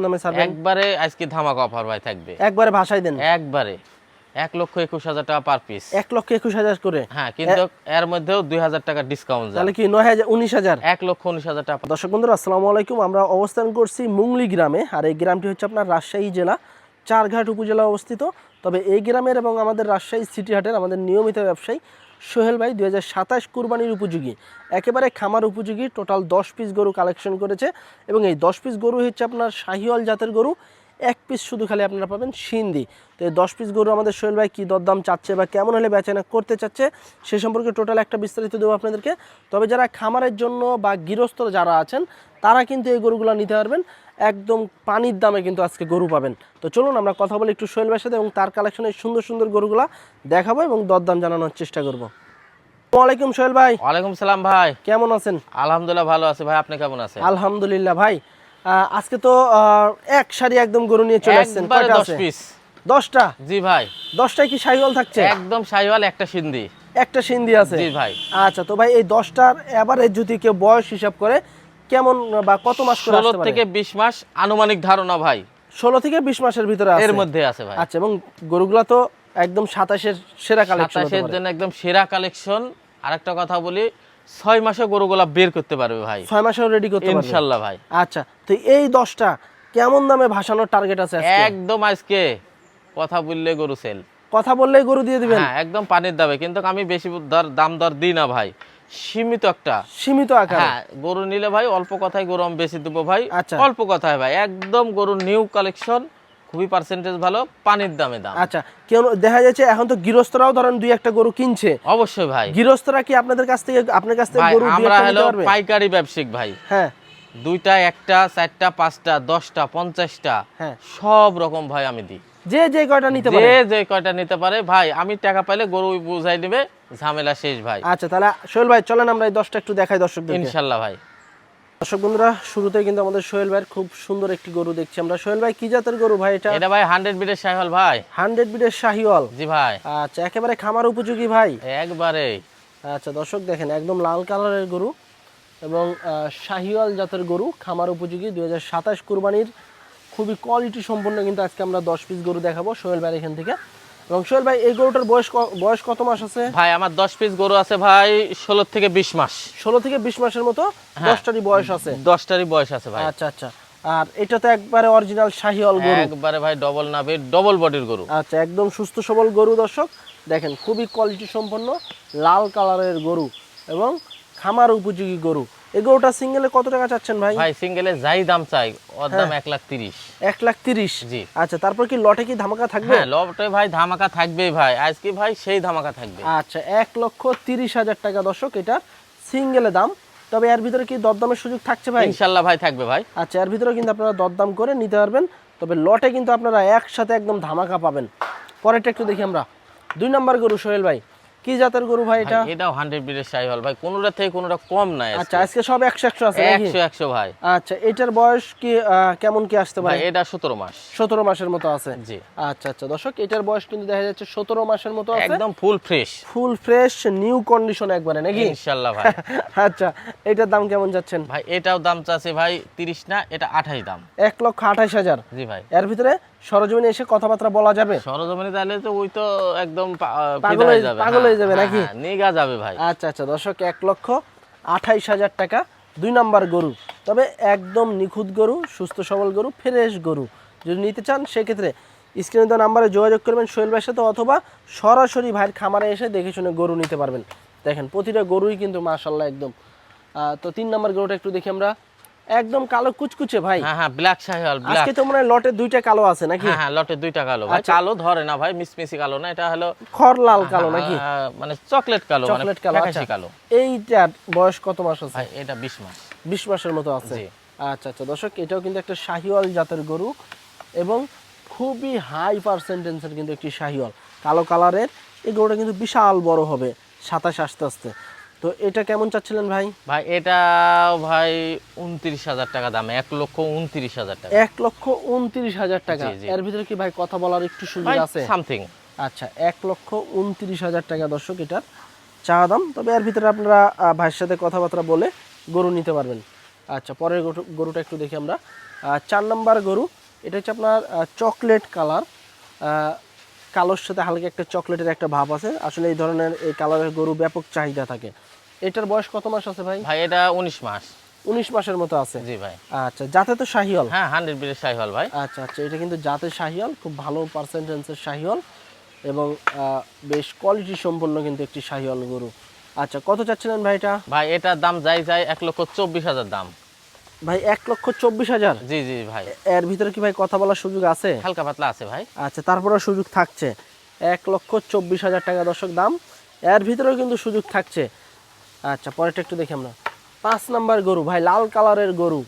দামে ছাড়বেন? একবারে আজকে ধামাকা অফার ভাই থাকবে। একবারে ভাষাই দেন। একবারে 1,21,000 টাকা পার পিস। 1,21,000 করে। হ্যাঁ, কিন্তু এর মধ্যেও 2000 টাকা ডিসকাউন্ট যায়। তাহলে কি 9,000 19,000? 1,19,000 টাকা। দর্শক বন্ধুরা আসসালামু আলাইকুম। আমরা অবস্থান করছি মুংলি গ্রামে, আর এই গ্রামটি হচ্ছে আপনার রাজশাহী জেলা চারঘাট উপজেলা অবস্থিত। তবে এই গ্রামের এবং আমাদের রাজশাহী সিটি হাটের আমাদের নিয়মিত ব্যবসায়ী সোহেল ভাই 2027 কুরবানির উপযোগী, একেবারে খামার উপযোগী টোটাল 10 পিস গরু কালেকশন করেছে। এবং এই 10 পিস গরু হচ্ছে আপনার শাহিওয়াল জাতের গরু, এক পিস শুধু খালি আপনারা পাবেন সিন্ধি। তো এই 10 পিস গরু আমাদের সোহেল ভাই কী দরদাম চাচ্ছে বা কেমন হলে বেচাকেনা করতে চাচ্ছে সে সম্পর্কে টোটাল একটা বিস্তারিত দেবো আপনাদেরকে। তবে যারা খামারের জন্য বা গৃহস্থ যারা আছেন তারা কিন্তু এই গরুগুলো নিতে পারবেন, একদম পানির দামে কিন্তু আজকে গরু পাবেন। তো চলুন আমরা কথা বলি একটু সোহেল ভাইয়ের সাথে এবং তার কালেকশনের সুন্দর সুন্দর গরুগুলা দেখাবো এবং দরদাম জানানোর চেষ্টা করবো। আসসালামু আলাইকুম সোহেল ভাই। ওয়ালাইকুম সালাম ভাই, কেমন আছেন? আলহামদুলিল্লাহ ভালো আছি ভাই, আপনি কেমন আছেন? আলহামদুলিল্লাহ ভাই। আজকে তো এক সারি একদম গরু নিয়ে চলে আসছেন। একবারে কয়টা 10 আছে? পিস। 10টা? জি ভাই। 10টায় কি শাহিওয়াল থাকছে? একদম শাহিওয়াল, একটা সিন্ধি। একটা সিন্ধি আছে? জি ভাই। আচ্ছা, তো ভাই এই 10টার এভারেজ যদি কেউ বয়স হিসাব করে কেমন বা কত মাস করে আসতে 16 পারে? থেকে 20 মাস আনুমানিক ধারণা ভাই। 16 থেকে 20 মাসের ভিতরে আছে? এর মধ্যে আছে ভাই। আচ্ছা, এবং গরুগুলা তো একদম 27-এর সেরা কালেকশন। 27 এর জন্য একদম সেরা কালেকশন। আরেকটা কথা বলি, 6 মাসে গরুগুলা বের করতে পারবে ভাই। 6 মাসেও রেডি করতে পারবে ইনশাআল্লাহ ভাই। আচ্ছা, তো এই 10টা কেমন দামে ভাসানোর টার্গেট আছে আজকে? একদম আজকে কথা বললে গরু সেল। কথা বললেই গরু দিয়ে দিবেন? হ্যাঁ, একদম পানির দামে। কিন্তু আমি বেশি দাম দর দিই না ভাই, সীমিত একটা। সীমিত আকারে? হ্যাঁ, গরু নিলে ভাই অল্প কথায় গরু আমি বেশি দেবো ভাই। আচ্ছা। অল্প কথায় ভাই, একদম গরুর নিউ কালেকশন, খুবই পার্সেন্টেজ ভালো, পানির দামে দাম। আচ্ছা, কেন দেখা যাচ্ছে এখন তো গৃহস্থরাও ধরেন দুই একটা গরু কিনছে। অবশ্যই ভাই। গৃহস্থরা কি আপনাদের কাছ থেকে ভাই, গরু দুই আমরা একটা হলো নিতে পারবে? পাইকারি ব্যবসায়িক ভাই। হ্যাঁ। 2টা, 1টা, 4টা, 5টা, 10টা, 50টা, হ্যাঁ। সব রকম ভাই আমি দিই। যে কয়টা নিতে পারে? যে কয়টা নিতে পারে ভাই, আমি টাকা পাইলে গরু বুঝাই দিবে, ঝামেলা শেষ ভাই। আচ্ছা, তাহলে সোহেল ভাই চলেন আমরা এই 10টা একটু দেখাই দর্শকদের। ইনশাআল্লাহ ভাই। দর্শক বন্ধুরা, শুরুতেই কিন্তু আমাদের সোহেল ভাইয়ের খুব সুন্দর একটি গরু দেখছি আমরা। সোহেল ভাই কি জাতের গরু ভাই এটা? এটা ভাই 100 বিটের শাহিওয়াল ভাই। 100 বিটের শাহিওয়াল? জি ভাই। আচ্ছা, একেবারে খামার উপযোগী ভাই? একবারে। আচ্ছা দর্শক দেখেন, একদম লাল কালারের গরু এবং শাহিওয়াল জাতের গরু, খামার উপযোগী। 2027 কুরবানির খুবই কোয়ালিটি সম্পন্ন কিন্তু আজকে আমরা 10 পিস গরু দেখাবো সোহেল ভাই এখান থেকে। এবং সোহেল ভাই এই গরুটার বয়স কত মাস আছে? ভাই আমার 10 পিস গরু আছে ভাই 16 থেকে 20 মাস। 16 থেকে 20 মাসের মতো 10টারই বয়স আছে? 10টারই বয়স আছে ভাই। আচ্ছা আচ্ছা। আর এটা তো একবারে অরিজিনাল শাহিওয়াল গরু? একবারে ভাই ডবল নাভির, ডবল বডির গরু। আচ্ছা, একদম সুস্থ সবল গরু দর্শক দেখেন, খুবই কোয়ালিটি সম্পন্ন লাল কালারের গরু এবং খামার উপযোগী গরু। এই গরুটা সিঙ্গেলে কত টাকা চাচ্ছেন ভাই? ভাই সিঙ্গেলে যাই দাম চাই, ওর দাম 1,30,000। 1,30,000? জি। আচ্ছা, তারপর কি লটে কি ধামাকা থাকবে? হ্যাঁ, লটে ভাই ধামাকা থাকবেই ভাই, আজকে ভাই সেই ধামাকা থাকবে। আচ্ছা, 1,30,000 টাকা দর্শক এটা সিঙ্গেলে দাম। তবে এর ভিতরে কি দরদামের সুযোগ থাকছে ভাই? ইনশাআল্লাহ ভাই থাকবে ভাই। আচ্ছা, এর ভিতরে কিন্তু আপনারা দরদাম করে নিতে পারবেন। তবে লটে কিন্তু আপনারা একসাথে একদম ধামাকা পাবেন। পরেরটা একটু দেখি আমরা। 2 নাম্বার গরু সোহেল ভাই, কি জাতের গরু ভাই এটা? এটাও 100 বিটের শাহিওয়াল ভাই, কোনোটা থেকে কোনোটা কম নাই। আচ্ছা, আজকে সব 100 আছে নাকি? 100 ভাই। আচ্ছা, এটার বয়স কি কেমন কি আসতে পারে? ভাই এটা 17 মাস। 17 মাসের মতো আছে? জি। আচ্ছা আচ্ছা দর্শক, এটার বয়স কিন্তু দেখা যাচ্ছে 17 মাসের মতো আছে। একদম full fresh. Full fresh new condition একবারে নাকি? ইনশাআল্লাহ ভাই। আচ্ছা, এটার দাম কেমন যাচ্ছেন? ভাই এটাও দাম চাচ্ছে ভাই 30 না, এটা 28 দাম। 1,28,000? জি ভাই। এর ভিতরে সরজমিনে এসে কথাবার্তা বলা যাবে? সরজমিনে তাহলে তো ওই তো একদম পাগল হয়ে যাবে নাকি? নিগা যাবে ভাই। আচ্ছা আচ্ছা দর্শক, 1,28,000 টাকা 2 নাম্বার গরু। তবে একদম নিখুঁত গরু, সুস্থ সবল গরু, ফ্রেশ গরু। যদি নিতে চান সেক্ষেত্রে স্ক্রিনে দেওয়া নাম্বারে যোগাযোগ করবেন সোহেল ভাইয়ের সাথে, অথবা সরাসরি ভাইয়ের খামারে এসে দেখে শুনে গরু নিতে পারবেন। দেখেন প্রতিটা গরুই কিন্তু মাশাআল্লাহ একদম। তো 3 নাম্বার গরুটা একটু দেখি আমরা। একদম কালো কুচকুচে ভাই। হ্যাঁ, ব্ল্যাক শাহিওয়াল, ব্ল্যাক। আজকে তো মনে হয় লটে 2টা কালো আছে নাকি? হ্যাঁ, লটে 2টা কালো ভাই। কালো ধরে না ভাই, মিসমিসি কালো না, এটা হলো খড় লাল কালো নাকি? মানে চকলেট কালো, মানে চকলেট কালো। ফ্যাকাশে কালো। এইটার বয়স কত মাস আছে? ভাই এটা 20 মাস। 20 মাসের মতো আছে? জি। আচ্ছা আচ্ছা দর্শক, এটাও কিন্তু একটা শাহিওয়াল জাতের গরু এবং খুবই হাই পার্সেন্টেন্সের কিন্তু একটি শাহিওয়াল, কালো কালারের। এই গরুটা কিন্তু বিশাল বড় হবে 27 আস্তে আস্তে। তো এটা কেমন চাচ্ছিলেন ভাই? ভাই এটা ভাই 29,000 টাকা দাম, 1,29,000 টাকা। 1,29,000 টাকা? জি, জি। এর ভিতরে কি ভাই কথা বলার একটু সুযোগ ভাই আছে? সামথিং। আচ্ছা, 1,29,000 টাকা দর্শক এটার চাওয়া দাম। তবে এর ভিতরে আপনারা ভাইয়ের সাথে কথাবার্তা বলে গরু নিতে পারবেন। আচ্ছা, পরের গরুটা একটু দেখি আমরা। 4 নাম্বার গরু, এটা হচ্ছে আপনার চকলেট কালার, কালোর সাথে হালকা একটা চকলেটের একটা ভাব আছে। আসলে এই ধরনের এই কালারের গরু ব্যাপক চাহিদা থাকে। এটার বয়স কত মাস আছে ভাই? ভাই এটা 19 মাস। 19 মাসের মতো আছে। জি ভাই। আচ্ছা, জাতে তো শাহিওয়াল? হ্যাঁ 100 ব্রিডের শাহিওয়াল ভাই। আচ্ছা আচ্ছা, এটা কিন্তু জাতে শাহিওয়াল, খুব ভালো পার্সেন্টেন্সের শাহিওয়াল এবং বেশ কোয়ালিটি সম্পন্ন কিন্তু একটি শাহিওয়াল গরু। আচ্ছা, কত চাচ্ছিলেন ভাই এটা? ভাই এটার দাম যাই 1,24,000 দাম। ভাই 1,24,000? জি জি ভাই। এর ভিতরে কি ভাই কথা বলার সুযোগ আছে? হালকা পাতলা আছে ভাই। আচ্ছা, তারপরেও সুযোগ থাকছে। 1,24,000 টাকা দর্শক দাম, এর ভিতরেও কিন্তু সুযোগ থাকছে। আচ্ছা, পরেরটা একটু দেখি আমরা। 5 নাম্বার গরু ভাই, লাল কালারের গরু।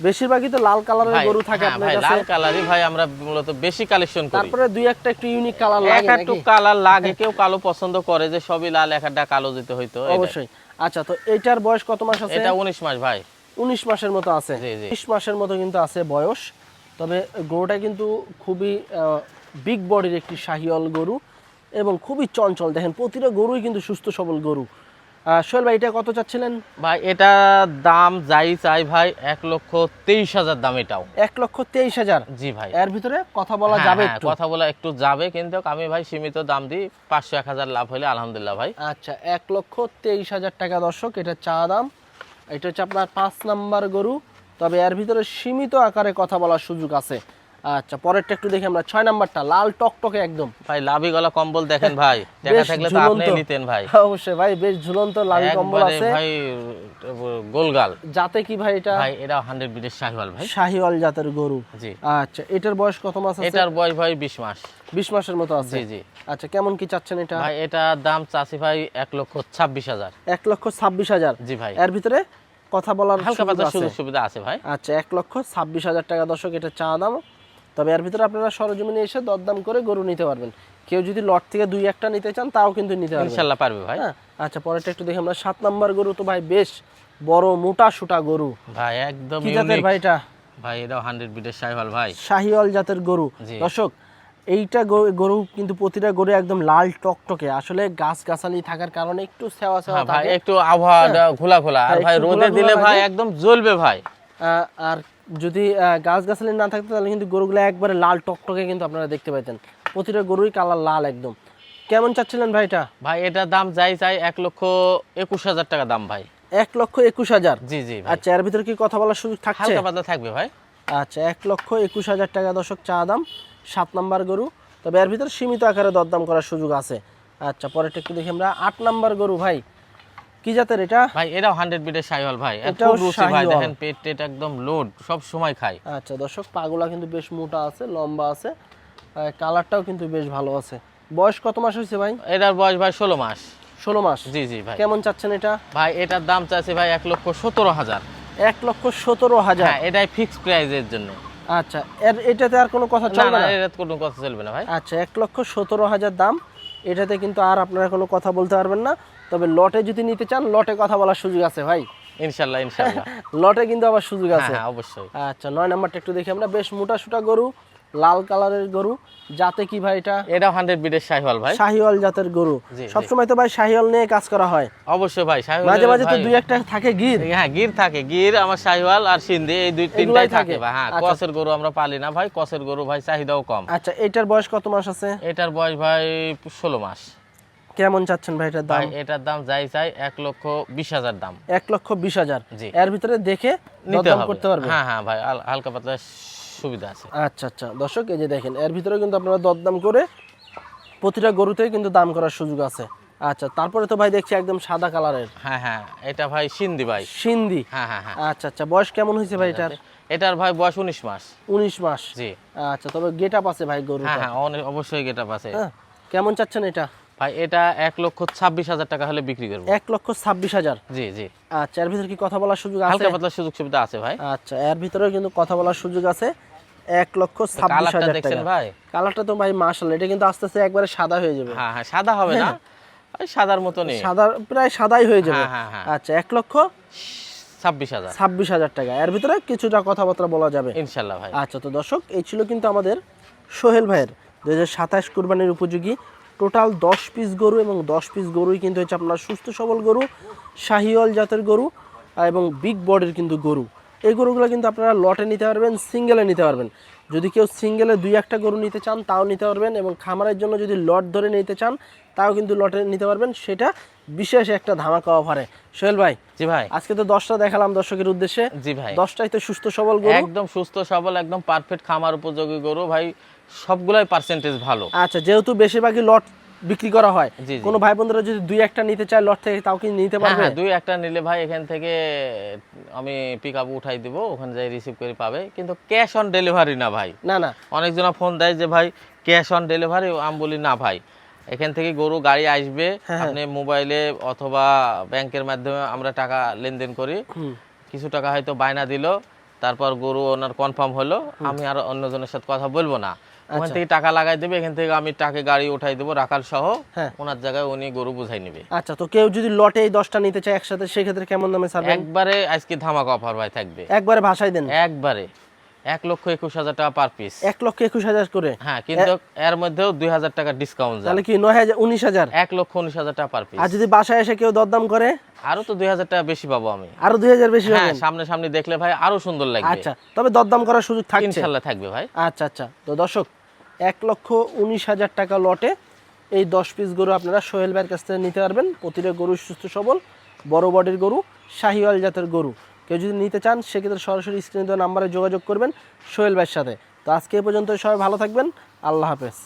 বেশিরভাগই তো লাল কালারের ভাই গরু থাকে হ্যাঁ আপনার ভাই, কাছে। লাল কালারই ভাই আমরা মূলত বেশি কালেকশন করি। তারপরে দুই একটা একটু ইউনিক কালার লাগে এক একটু নাকি? কালার লাগে, কেউ কালো পছন্দ করে যে সবই লাল, একটা কালো দিতে হইতো। অবশ্যই। আচ্ছা, তো এটার বয়স কত মাস আছে? এটা 19 মাস ভাই। 19 মাসের মতো আছে। জি, জি। 20 মাসের মতো কিন্তু আছে বয়স। তবে গরুটা কিন্তু খুবই বিগ বডির একটি শাহিওয়াল গরু এবং খুবই চঞ্চল। দেখেন প্রতিটা গরুই কিন্তু সুস্থ সবল গরু। সোহেল ভাই, এটা কত চাচ্ছিলেন? ভাই এটা দাম যাই চাই ভাই 1,23,000 দাম এটাও। 1,23,000? জি ভাই। এর ভিতরে কথা বলা হ্যাঁ, যাবে হ্যাঁ, একটু? কথা বলা একটু যাবে, কিন্তু আমি ভাই সীমিত দাম দিই, 500-1000 লাভ হলে আলহামদুলিল্লাহ ভাই। আচ্ছা, 1,23,000 টাকা দর্শক, এটা চা দাম। এটা হচ্ছে আপনার 5 নাম্বার গরু, তবে এর ভিতরে সীমিত আকারে কথা বলার সুযোগ আছে। আচ্ছা, পরেরটা একটু দেখি আমরা। 6 নাম্বারটা লাল টকটকে একদম। ভাই লাভি গলা কম্বল দেখেন ভাই, টাকা বেশ থাকলে তো ঝুলন্ত। আপনিই নিতেন ভাই। অবশ্যই ভাই, বেশ ঝুলন্ত লাল কম্বল একবারে আছে। ভাই গোলগাল। জাতে কি ভাই এটা? ভাই এটা 100 ব্রিডের শাহিওয়াল ভাই। শাহিওয়াল জাতের গরু। জি। আচ্ছা, এটার বয়স কত মাস আছে? এটার বয়স ভাই 20 মাস। 20 মাসের মতো আছে। জি জি। আচ্ছা, কেমন কি চাচ্ছেন এটা? ভাই এটার দাম চাচ্ছি ভাই 1,26,000। 1,26,000? জি ভাই। এর ভিতরে কথা বলার হালকা সুযোগ পাতলা আছে? সুযোগ সুবিধা আছে ভাই। আচ্ছা, 1,26,000 টাকা দর্শক, এটা চা দাম। তবে এর ভিতরে আপনারা সরজমিনে এসে দরদাম করে গরু নিতে পারবেন। কেউ যদি লট থেকে 2-1টা নিতে চান তাও কিন্তু নিতে পারবেন। ইনশাআল্লাহ পারবে ভাই। হ্যাঁ। আচ্ছা, পরেরটা একটু দেখি আমরা। 7 নাম্বার গরু তো ভাই বেশ বড় মোটা সুটা গরু। ভাই একদম কি জাতের ইউনিক ভাই এটা? ভাই এটা 100 ব্রিডের শাহিওয়াল ভাই। শাহিওয়াল জাতের গরু। জি। দর্শক, এইটা গরু কিন্তু প্রতিটা গরু একদম লাল টকটকে। আসলে গাছ গাছালি থাকার কারণে একটু সেওয়া সেওয়া হ্যাঁ ভাই থাকে। একটু আবহাওয়া ঘোলা ঘোলা, আর হ্যাঁ, ভাই একটু রোদে ঘোলা দিলে ঘোলা ভাই লাগে। একদম জ্বলবে ভাই। আর যদি গাছ গাছালি না থাকতো তাহলে কিন্তু গরুগুলো একবারে লাল টকটকে কিন্তু আপনারা দেখতে পাইতেন। প্রতিটা গরুই কালার লাল একদম। কেমন চাচ্ছিলেন ভাই এটা? ভাই এটার দাম যাই চাই 1,21,000 টাকা দাম ভাই। 1,21,000? জি জি ভাই। আচ্ছা, এর ভিতরে কি কথা বলার সুযোগ থাকছে? হালকা পাতলা থাকবে ভাই। আচ্ছা, 1,21,000 টাকা দর্শক চা দাম। 7 নাম্বার গরু, তবে এর ভিতরে সীমিত আকারে দরদাম করার সুযোগ আছে। আচ্ছা, পরেরটা একটু দেখি আমরা। 8 নাম্বার গরু ভাই, কি জাতের এটা? ভাই এটাও 100 ব্রিডের শাহিওয়াল ভাই। এটাও খুব রুচি ভাই, শাহিওয়াল। দেখেন পেট টেট একদম লোড, সব সময় খায়। আচ্ছা দর্শক, পাগুলা কিন্তু বেশ মোটা আছে, লম্বা আছে, কালারটাও কিন্তু বেশ ভালো আছে। বয়স কত মাস হয়েছে ভাই? এটার বয়স ভাই 16 মাস। 16 মাস? জি জি ভাই। কেমন চাচ্ছেন এটা? ভাই এটার দাম চাইছে ভাই 1,17,000। 1,17,000? হ্যাঁ এটাই ফিক্সড প্রাইজের জন্য। আচ্ছা, এটাতে আর কোনো কথা না চলবে না, না? এটা কোনো কথা চলবে না ভাই। আচ্ছা, 1,17,000 দাম। এটাতে কিন্তু আর আপনারা কোনো কথা বলতে পারবেন না। তবে লটে যদি নিতে চান, লটে কথা বলার সুযোগ আছে ভাই। ইনশাআল্লাহ ইনশাআল্লাহ। লটে কিন্তু আবার সুযোগ হ্যাঁ আছে। হ্যাঁ অবশ্যই। আচ্ছা, 9 নাম্বারটা একটু দেখি আমরা। বেশ মোটা সুটা গরু, লাল কালারের গরু। জাতে কি ভাই এটা? এটাও 100 ব্রিডের শাহিওয়াল ভাই। শাহিওয়াল জাতের গরু। জি, সবসময় তো ভাই শাহিওয়াল নিয়ে কাজ করা হয়। অবশ্যই ভাই শাহিওয়াল। মাঝে মাঝে তো 2-1টা থাকে গির। হ্যাঁ গির থাকে, গির আমার শাহিওয়াল আর সিন্ধি, এই দুই তিনটাই এগুলাই থাকে থাকে। ভাই। হ্যাঁ আচ্ছা। কসের গরু আমরা পালি না ভাই, কসের গরু ভাই চাহিদাও কম। আচ্ছা, এটার বয়স কত মাস আছে? এটার বয়স ভাই 16 মাস। কেমন চাচ্ছেন ভাই এটার দাম? ভাই এটার দাম যাই চাই 1,20,000 দাম। 1,20,000? জি। এর ভিতরে দেখে নিতে দরদাম হবে। করতে পারবে? হ্যাঁ হ্যাঁ ভাই, হালকা পাতলা সুবিধা আছে। আচ্ছা আচ্ছা দর্শক, এই যে দেখেন, এর ভিতরে কিন্তু আপনারা দরদাম করে প্রতিটা গরুতেই কিন্তু দাম করার সুযোগ আছে। আচ্ছা, তারপরে তো ভাই দেখছি একদম সাদা কালারের হ্যাঁ হ্যাঁ এটা ভাই সিন্ধি ভাই। সিন্ধি? হ্যাঁ হ্যাঁ হ্যাঁ। আচ্ছা আচ্ছা, বয়স কেমন হয়েছে ভাই এটার? এটার ভাই বয়স 19 মাস। 19 মাস? জি। আচ্ছা, তবে গেট আপ আছে ভাই গরুটা। হ্যাঁ হ্যাঁ অবশ্যই গেটআপ আছে। হ্যাঁ, কেমন চাচ্ছেন এটা? ভাই এটা 1,26,000 টাকা হলে বিক্রি করবো। 1,26,000? জি জি। আচ্ছা, এর ভিতরে কি কথা বলার সুযোগ আছে? হালকা পাতলা সুযোগ সুবিধা আছে ভাই। আচ্ছা, এর ভিতরেও কিন্তু কথা বলার সুযোগ আছে। কালারটা 1,26,000 দেখছেন টাকা। ভাই? কালারটা তো ভাই মাশাআল্লাহ, এটা কিন্তু আস্তে আস্তে একবারে সাদা হয়ে যাবে। হ্যাঁ হ্যাঁ সাদা হবে না ভাই, সাদার মতনই। সাদা, প্রায় সাদাই হয়ে যাবে। হ্যাঁ, হ্যাঁ, হ্যাঁ। আচ্ছা, 1,26,000? 26,000 টাকা। এর ভিতরে কিছুটা কথাবার্তা বলা যাবে ইনশাআল্লাহ ভাই। আচ্ছা, তো দর্শক, এই ছিল কিন্তু আমাদের সোহেল ভাইয়ের 2027 কুরবানির উপযোগী টোটাল 10 পিস গরু, এবং 10 পিস গরুই কিন্তু হচ্ছে আপনার সুস্থ সবল গরু, শাহিওয়াল জাতের গরু এবং বিগ বডির কিন্তু গরু। এই গরুগুলো কিন্তু আপনারা লটে নিতে পারবেন, সিঙ্গেলে নিতে পারবেন। যদি কেউ সিঙ্গেলে 2-1টা গরু নিতে চান তাও নিতে পারবেন, এবং খামারের জন্য যদি লট ধরে নিতে চান তাও কিন্তু লটে নিতে পারবেন, সেটা বিশেষ একটা ধামাকা অফারে। সোহেল ভাই, জি ভাই, আজকে তো 10টা দেখালাম দর্শকের উদ্দেশ্যে, জি ভাই, 10টাই তো সুস্থ সবল গরু। একদম সুস্থ সবল, একদম পারফেক্ট খামার উপযোগী গরু ভাই, সবগুলাই পার্সেন্টেজ ভালো। আচ্ছা, যেহেতু বেশিরভাগই লট বিক্রি করা হয়, জি, জি। কোনো ভাই বন্ধুরা যদি 2-1টা নিতে চায় লট থেকে তাও কি নিতে হ্যাঁ পারবে? হ্যাঁ, 2-1টা নিলে ভাই এখান থেকে আমি পিক আপ উঠাই দিব, ওখানে যাই রিসিভ করে পাবে, কিন্তু ক্যাশ অন ডেলিভারি না ভাই। না না, অনেকজনা ফোন দেয় যে ভাই ক্যাশ অন ডেলিভারি, আমি বলি না ভাই, এখান থেকে গরু গাড়ি আসবে, আপনি মোবাইলে অথবা ব্যাংকের মাধ্যমে আমরা টাকা লেনদেন করি, কিছু টাকা হয়তো বায়না দিল, তারপর গরু ওনার কনফার্ম হলো, আমি আর অন্যজনের সাথে কথা বলবো না, ওখান থেকে টাকা লাগাই দেবে, এখান থেকে আমি টাকা গাড়ি উঠাই দেবো রাখাল সহ, ওনার জায়গায় উনি গরু বুঝাই নেবে। আচ্ছা, তো কেউ যদি লটে এই 10টা নিতে চায় একসাথে, সেক্ষেত্রে কেমন দামে ছাড়বেন? একবারে আজকে ধামাকা অফার ভাই থাকবে, একবারে ভাষায় দেন, একবারে 1,21,000 টাকা পার পিস। 1,21,000 করে? হ্যাঁ, কিন্তু এর মধ্যেও 2,000 টাকা ডিসকাউন্ট যায়, তাহলে কি 9,000 19,000? 1,19,000 টাকা পার পিস। আর যদি বাসায় এসে কেউ দরদাম করে? আরো তো 2,000 টাকা বেশি পাবো আমি। আরো 2,000 বেশি হ্যাঁ, পাবেন? সামনে সামনে দেখলে ভাই আরো সুন্দর লাগবে। আচ্ছা, তবে দরদাম করার সুযোগ থাকছে ইনশাআল্লাহ থাকবে ভাই। আচ্ছা আচ্ছা, তো দর্শক 1,19,000 টাকা লটে এই 10 পিস গরু আপনারা সোহেল ভাইয়ের কাছ থেকে নিতে পারবেন। প্রতিটা গরু সুস্থ সবল, বড় বডির গরু, শাহিওয়াল জাতের গরু। কেউ যদি নিতে চান সেক্ষেত্রে সরাসরি স্ক্রিনে দেওয়া নাম্বারে যোগাযোগ করবেন সোহেল ভাইয়ের সাথে। তো আজকে এই পর্যন্ত, সবাই ভালো থাকবেন, আল্লাহ হাফেজ।